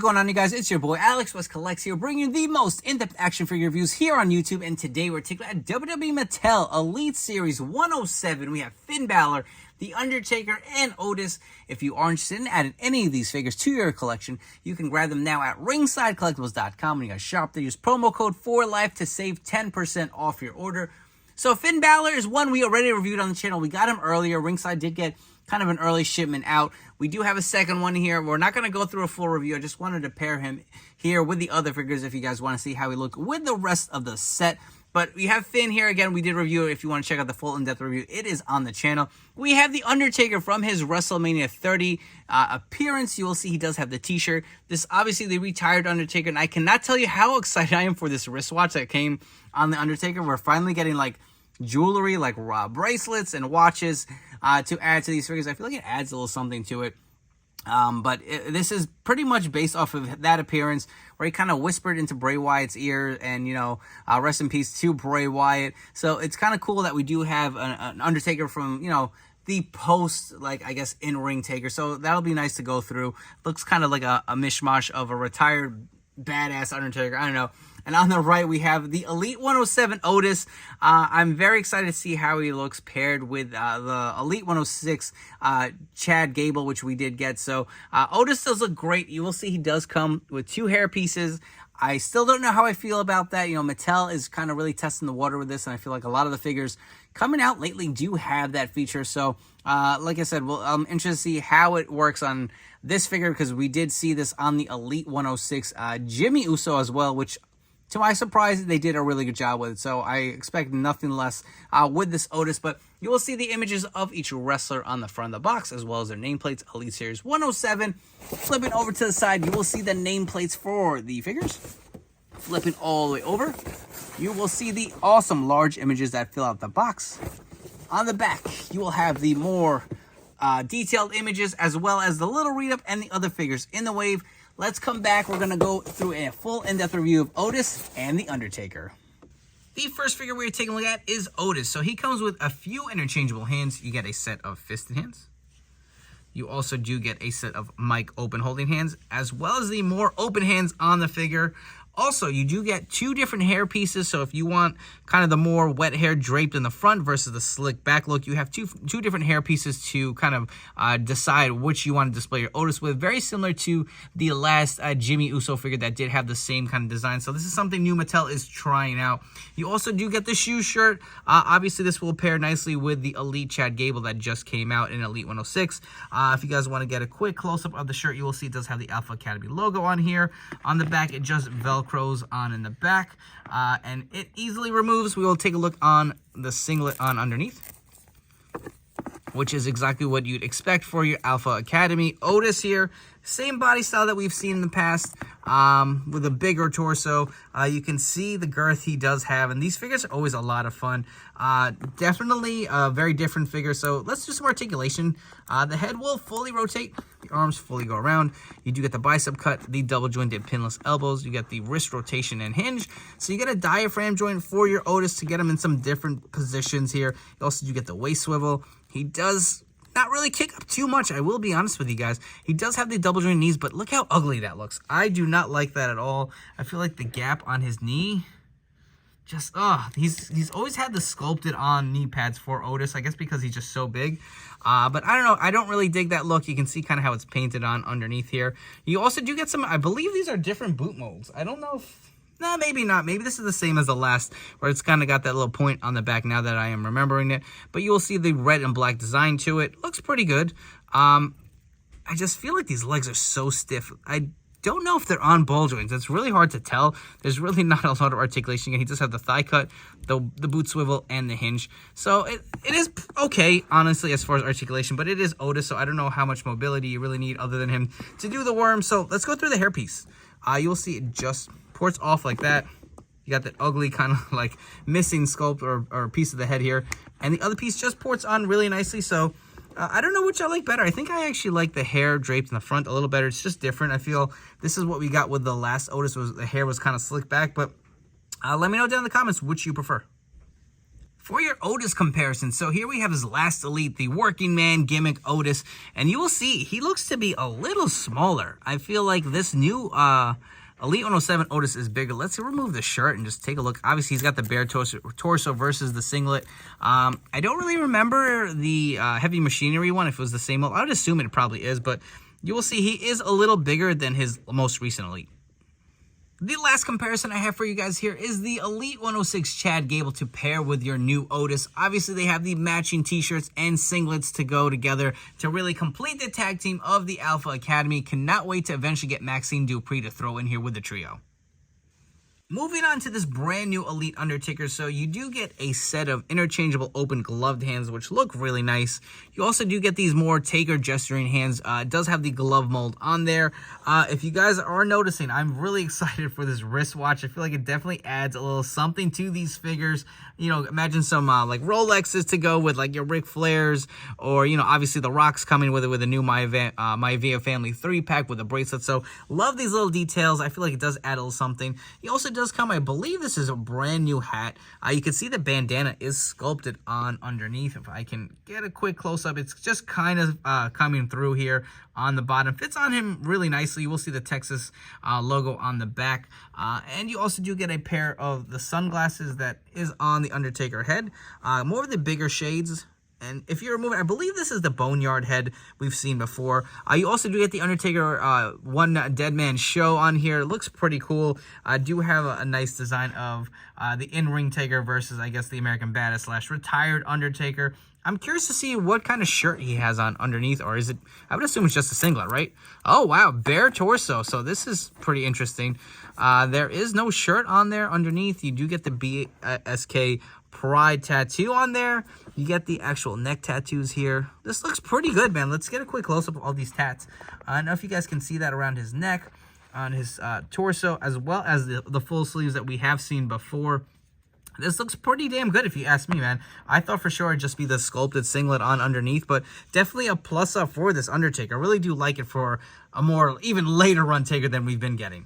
going on, you guys? It's your boy Alex West Collects here, bringing you the most in-depth action figure reviews here on YouTube. And today we're taking at WWE Mattel Elite Series 107. We have Finn Balor, The Undertaker, and Otis. If you are interested in adding any of these figures to your collection, you can grab them now at ringsidecollectibles.com. When you guys shop there, use promo code 4LIFE to save 10% off your order. So Finn Balor is one we already reviewed on the channel. We got him earlier. Ringside did get kind of an early shipment out. We do have a second one here. We're not going to go through a full review. I just wanted to pair him here with the other figures if you guys want to see how he looks with the rest of the set. But we have Finn here. Again, we did review it. If you want to check out the full in-depth review, it is on the channel. We have The Undertaker from his WrestleMania 30 appearance. You will see he does have the t-shirt. This obviously the retired Undertaker, and I cannot tell you how excited I am for this wristwatch that came on The Undertaker. We're finally getting like jewelry, like bracelets and watches to add to these figures. I feel like it adds a little something to it. But this is pretty much based off of that appearance where he kind of whispered into Bray Wyatt's ear, and, you know, rest in peace to Bray Wyatt. So it's kind of cool that we do have an Undertaker from, you know, the post, like, I guess, in-ring Taker. So that'll be nice to go through. Looks kind of like a mishmash of a retired badass Undertaker. I don't know. And on the right, we have the Elite 107 Otis. I'm very excited to see how he looks paired with the Elite 106 Chad Gable, which we did get. So Otis does look great. You will see he does come with 2 hair pieces. I still don't know how I feel about that. You know, Mattel is kind of really testing the water with this, and I feel like a lot of the figures coming out lately do have that feature. So, like I said, I'm interested to see how it works on this figure, because we did see this on the Elite 106 Jimmy Uso as well, which, to my surprise, they did a really good job with it. So I expect nothing less with this Otis. But you will see the images of each wrestler on the front of the box, as well as their nameplates. Elite Series 107. Flipping over to the side, you will see the nameplates for the figures. Flipping all the way over, you will see the awesome large images that fill out the box. On the back, you will have the more detailed images, as well as the little read-up and the other figures in the wave. Let's come back. We're going to go through a full in-depth review of Otis and The Undertaker. The first figure we're taking a look at is Otis. So he comes with a few interchangeable hands. You get a set of fisted hands. You also do get a set of mic open holding hands, as well as the more open hands on the figure. Also, you do get 2 different hair pieces, so if you want kind of the more wet hair draped in the front versus the slick back look, you have two different hair pieces to kind of decide which you want to display your Otis with. Very similar to the last Jimmy Uso figure that did have the same kind of design. So this is something new Mattel is trying out. You also do get the shoe shirt. Obviously, this will pair nicely with the Elite Chad Gable that just came out in Elite 106. If you guys want to get a quick close-up of the shirt, you will see it does have the Alpha Academy logo on here. On the back, it just Velcros on in the back, and it easily removes. We will take a look on the singlet on underneath, which is exactly what you'd expect for your Alpha Academy Otis here. Same body style that we've seen in the past, with a bigger torso. You can see the girth he does have, and these figures are always a lot of fun. Definitely a very different figure. So let's do some articulation. The head will fully rotate. The arms fully go around. You do get the bicep cut, the double jointed pinless elbows. You get the wrist rotation and hinge. So you get a diaphragm joint for your Otis to get him in some different positions here. You also do get the waist swivel. He does not really kick up too much, I will be honest with you guys. He does have the double joint knees, but look how ugly that looks. I do not like that at all. I feel like the gap on his knee, just, he's always had the sculpted on knee pads for Otis, I guess because he's just so big. But I don't know, I don't really dig that look. You can see kind of how it's painted on underneath here. You also do get some, I believe these are different boot molds. I don't know if, nah, maybe not. Maybe this is the same as the last, where it's kind of got that little point on the back now that I am remembering it. But you will see the red and black design to it. Looks pretty good. I just feel like these legs are so stiff. I don't know if they're on ball joints. It's really hard to tell. There's really not a lot of articulation. He does have the thigh cut, the boot swivel, and the hinge. So it is okay, honestly, as far as articulation. But it is Otis, so I don't know how much mobility you really need other than him to do the worm. So let's go through the hairpiece. You'll see it just ports off like that. You got that ugly kind of like missing sculpt or piece of the head here. And the other piece just ports on really nicely. So I don't know which I like better. I think I actually like the hair draped in the front a little better. It's just different. I feel this is what we got with the last Otis. Was the hair was kind of slicked back. But let me know down in the comments which you prefer. For your Otis comparison, so here we have his last Elite, the working man gimmick Otis, and you will see he looks to be a little smaller. I feel like this new Elite 107 Otis is bigger. Let's remove the shirt and just take a look. Obviously, he's got the bare torso versus the singlet. I don't really remember the Heavy Machinery one, if it was the same. I would assume it probably is, but you will see he is a little bigger than his most recent Elite. The last comparison I have for you guys here is the Elite 106 Chad Gable to pair with your new Otis. Obviously, they have the matching t-shirts and singlets to go together to really complete the tag team of the Alpha Academy. Cannot wait to eventually get Maxine Dupree to throw in here with the trio. Moving on to this brand new Elite Undertaker, so you do get a set of interchangeable open gloved hands, which look really nice. You also do get these more Taker gesturing hands. It does have the glove mold on there. If you guys are noticing, I'm really excited for this wristwatch. I feel like it definitely adds a little something to these figures. You know, imagine some like Rolexes to go with like your Ric Flairs, or, you know, obviously The Rock's coming with it with a new My Via Family 3-pack with a bracelet. So love these little details. I feel like it does add a little something. He also does come, I believe this is a brand new hat. You can see the bandana is sculpted on underneath. If I can get a quick close-up, it's just kind of coming through here on the bottom. Fits on him really nicely. You will see the Texas logo on the back. And you also do get a pair of the sunglasses that is on the Undertaker head. More of the bigger shades. And if you remove it, I believe this is the Boneyard head we've seen before. You also do get the Undertaker One Dead Man Show on here. It looks pretty cool. I do have a nice design of the in-ring Taker versus, I guess, the American Badass / retired Undertaker. I'm curious to see what kind of shirt he has on underneath, or is it, I would assume it's just a singlet, right? Oh, wow, bare torso. So this is pretty interesting. There is no shirt on there underneath. You do get the BSK Pride tattoo on there. You get the actual neck tattoos here. This looks pretty good, man. Let's get a quick close-up of all these tats. I don't know if you guys can see that around his neck, on his torso, as well as the full sleeves that we have seen before. This looks pretty damn good if you ask me, man. I thought for sure it'd just be the sculpted singlet on underneath, but definitely a plus up for this Undertaker. I really do like it for a more even later run Taker than we've been getting.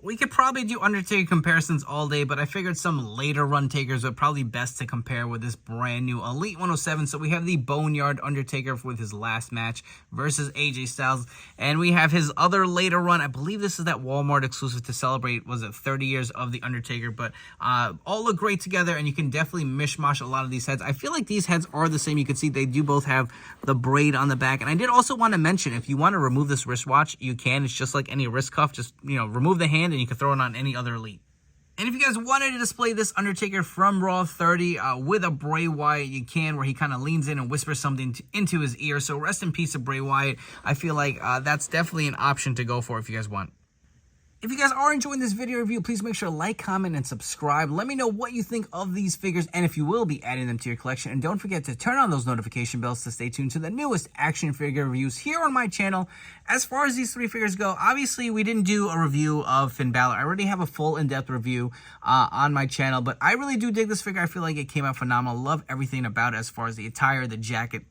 We could probably do Undertaker comparisons all day, but I figured some later run Takers would probably be best to compare with this brand new Elite 107. So we have the Boneyard Undertaker with his last match versus AJ Styles. And we have his other later run. I believe this is that Walmart exclusive to celebrate, was it 30 years of the Undertaker? But all look great together, and you can definitely mishmash a lot of these heads. I feel like these heads are the same. You can see they do both have the braid on the back. And I did also want to mention, if you want to remove this wristwatch, you can. It's just like any wrist cuff. Just, you know, remove the hand and you can throw it on any other Elite. And if you guys wanted to display this Undertaker from Raw 30 with a Bray Wyatt, you can, where he kind of leans in and whispers something into his ear. So rest in peace to Bray Wyatt. I feel like that's definitely an option to go for if you guys want. If you guys are enjoying this video review, please make sure to like, comment, and subscribe. Let me know what you think of these figures and if you will be adding them to your collection. And don't forget to turn on those notification bells to stay tuned to the newest action figure reviews here on my channel. As far as these three figures go, obviously we didn't do a review of Finn Balor. I already have a full in-depth review on my channel, but I really do dig this figure. I feel like it came out phenomenal. Love everything about it as far as the attire, the jacket,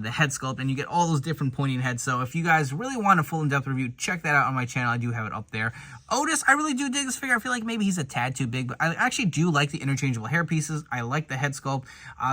the head sculpt, and you get all those different pointing heads. So if you guys really want a full in-depth review, check that out on my channel. I do have it up there. Otis, I really do dig this figure. I feel like maybe he's a tad too big, but I actually do like the interchangeable hair pieces. I like the head sculpt.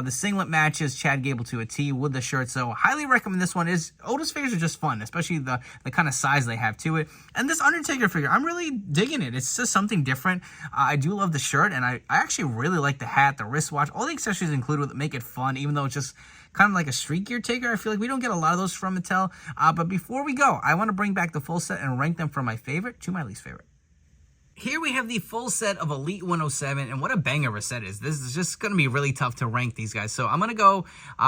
The singlet matches Chad Gable to a T with the shirt, so highly recommend this one. Otis figures are just fun, especially the kind of size they have to it. And this Undertaker figure, I'm really digging it. It's just something different. I do love the shirt, and I actually really like the hat, the wristwatch, all the accessories included with it make it fun, even though it's just kind of like a street gear Taker. I feel like we don't get a lot of those from Mattel. But before we go, I want to bring back the full set and rank them from my favorite to my least favorite. Here we have the full set of Elite 107, and what a banger of a set is. This is just going to be really tough to rank these guys. So I'm going to go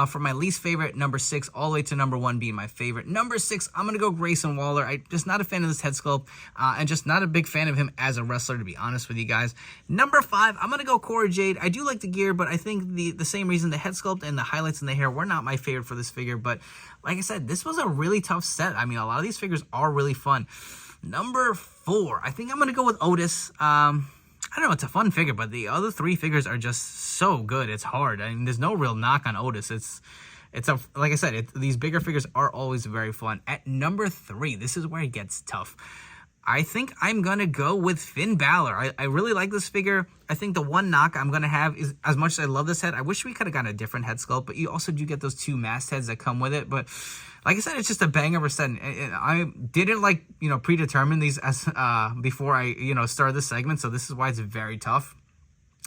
from my least favorite, number 6, all the way to number 1 being my favorite. Number 6, I'm going to go Grayson Waller. I'm just not a fan of this head sculpt, and just not a big fan of him as a wrestler, to be honest with you guys. Number 5, I'm going to go Cora Jade. I do like the gear, but I think the same reason, the head sculpt and the highlights in the hair were not my favorite for this figure. But like I said, this was a really tough set. I mean, a lot of these figures are really fun. Number 4, I think I'm going to go with Otis. I don't know, it's a fun figure, but the other 3 figures are just so good. It's hard. I mean, there's no real knock on Otis. Like I said, these bigger figures are always very fun. At number 3, this is where it gets tough. I think I'm going to go with Finn Balor. I really like this figure. I think the one knock I'm going to have is, as much as I love this head, I wish we could have gotten a different head sculpt, but you also do get those 2 mastheads that come with it. But like I said, it's just a banger of a set. I didn't predetermine these as before I started this segment, so this is why it's very tough.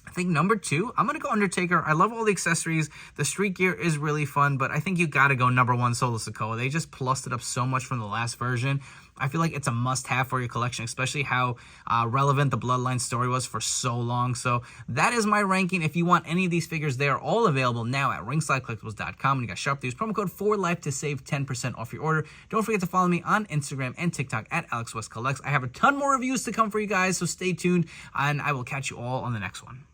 I think number 2, I'm going to go Undertaker. I love all the accessories. The street gear is really fun, but I think you got to go number 1, Solo Sikoa. They just plussed it up so much from the last version. I feel like it's a must-have for your collection, especially how relevant the Bloodline story was for so long. So that is my ranking. If you want any of these figures, they are all available now at ringsidecollectibles.com. And you got sharp use promo code FORLIFE to save 10% off your order. Don't forget to follow me on Instagram and TikTok at AlexWestCollects. I have a ton more reviews to come for you guys, so stay tuned, and I will catch you all on the next one.